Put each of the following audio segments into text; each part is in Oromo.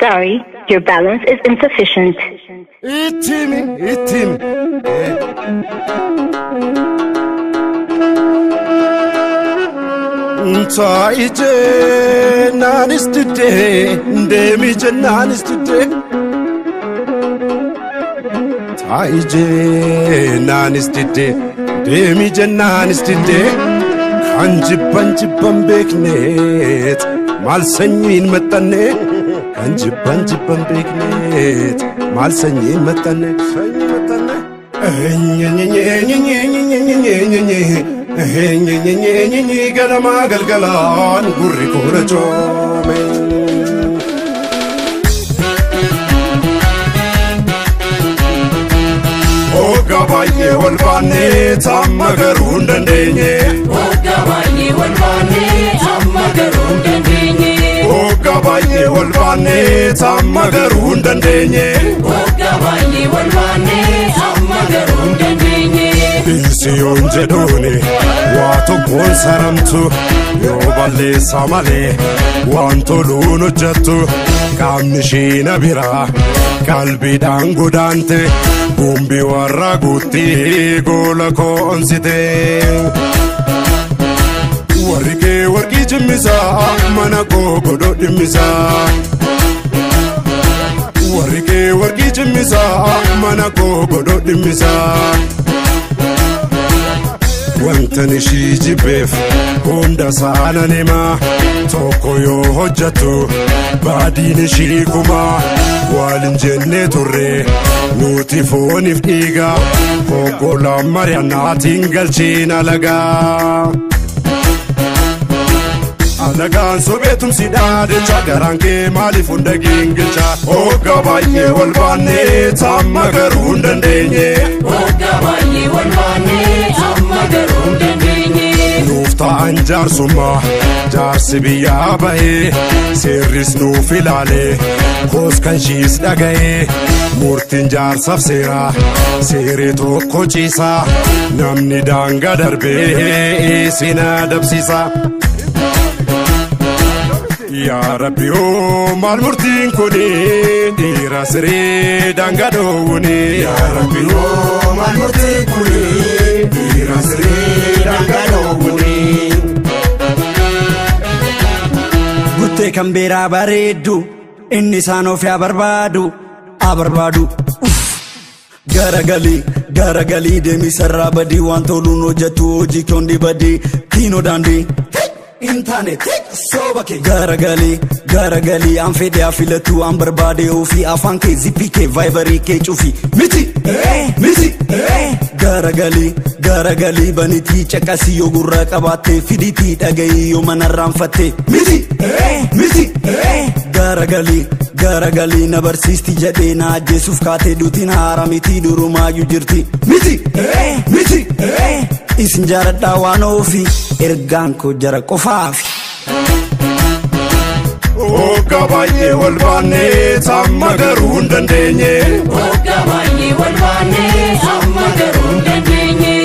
Sorry, your balance is insufficient. Itim. Taije nanis today, demi nanis today. Taije nanis today, demi nanis today. Kanji bambeknet, mal sanyin matane. Kanji bambeknet, mal sanyin matane. Galama galgalan gurri kora chome. Oga baye walbane tamma garun dandenye. Oga baye walbane tamma garun dandenye. Oga baye walbane tamma garun dandenye. Oga baye walbane tamma garun dandenye. Isiyon jedhone waato kon saramtu yo balle samale wanto luno jattu kamnishina bira kalbi dangudante bumbi warra gutti gola konsite wargi jimisa mana godo dimisa wargi jimisa mana godo dimisa Wantani shijibef Honda sana nema Toko yo hojjatu Badini shikuma Walin jenne turre Nuti fonif dhiiga Hoggola mari'annaatiin galchina laga Alagaan sobeetum sidhaade Chagaraan kee maaliif hunda gingilcha Hogga baay'ee wal baanne Tamma garuu hin dandeenye Hogga baay'ee wal baanne Tamma garuu hin dandeenye Nuuf ta'an jaarsummaa Jaarsi biyyaa bahee Seerris nuuf ilaalee Koos kan shiis dhaga'ee Murtiin jaarsaaf seeraa Seeree tokko ciisaa Namni daangaa darbee Isin adabsiisa Ya Rabbi o mal murtiin kuni Dhiira siree daangaa dhoowwuni Ya Rabbi o mal murtiin kuni Dhiira siree daangaa dhoowwuni Guttee kan beeraa bareeddu Inni isaan of yaa barbaadu Garagalii deemi sarraa badii waan toluun hojjetu hojii kyondi badii Tiinoo daandii Internet sobake garagali an fede afilatu an barbade ofi afan ke zipi ke viberi ke chufi miti garagali baniti chakasi yo gurra qabate fiditi dagayi yo manarran fatte miti garagali na barsisti jade na ajjesuuf kaate dutin haramiti duruma yu jirti miti isin jaradha waan ofi ergaan ko jara qofaafi Hogga baay'ee wal baanne Tamma garuu hin dandeenye Hogga baay'ee wal baanne Tamma garuu hin dandeenye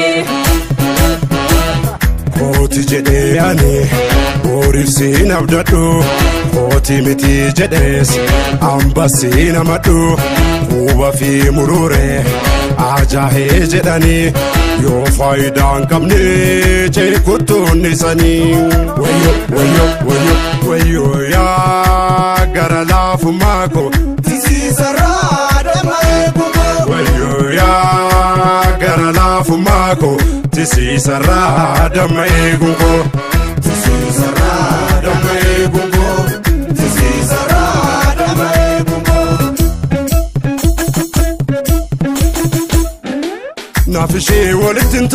Kooti jedhee ani Booriif siin abdadhu Kooti miti jedhees Ambasiin amadhu Quba fi murure Ajaahee jedhanii Yoo faayidaan qabne Cheekuttuun isanii Wayyo yaa gara laafummaa ko Tisiisarraa damma eegumo Wayyo yaa gara laafummaa ko Tisiisarraa damma eegumo Tisiisarraa damma eegumo Tisiisarraa damma eegumo Naafishee walittin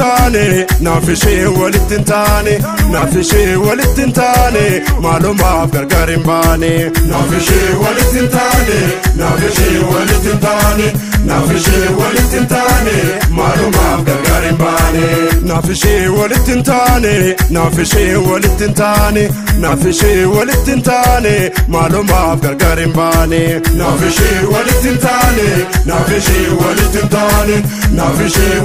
taane maalumaaf gargar hin baane Naafishee walittin taane maalumaaf gargar hin baane Naafishee walittin taane maalumaaf gargar hin baane Naafishee walittin taane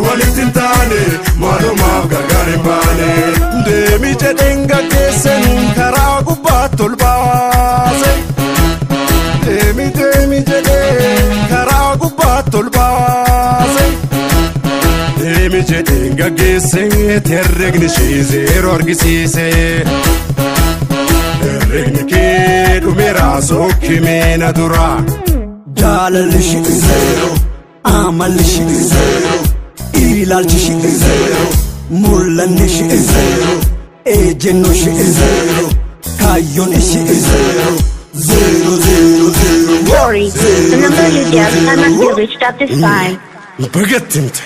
walittin taane maalumaaf gargar hin baane Deemi jedheen gaggeessan karaa gubbaatti ol baase Deemi jedheen gaggeesse herregni ishee zeeroo argisiise. Herregni kee dhumeera sokkimee na dura. Jaalalli ishee zeeroo amalli ishee zeeroo ilaalchi ishee zeeroo mul'anni ishee zeeroo ejjennoo ishee zeeroo kaayyoon ishee zeeroo. Zero, zero, zero. Sorry, the number you dialed cannot be reached at this time. Bagattimte.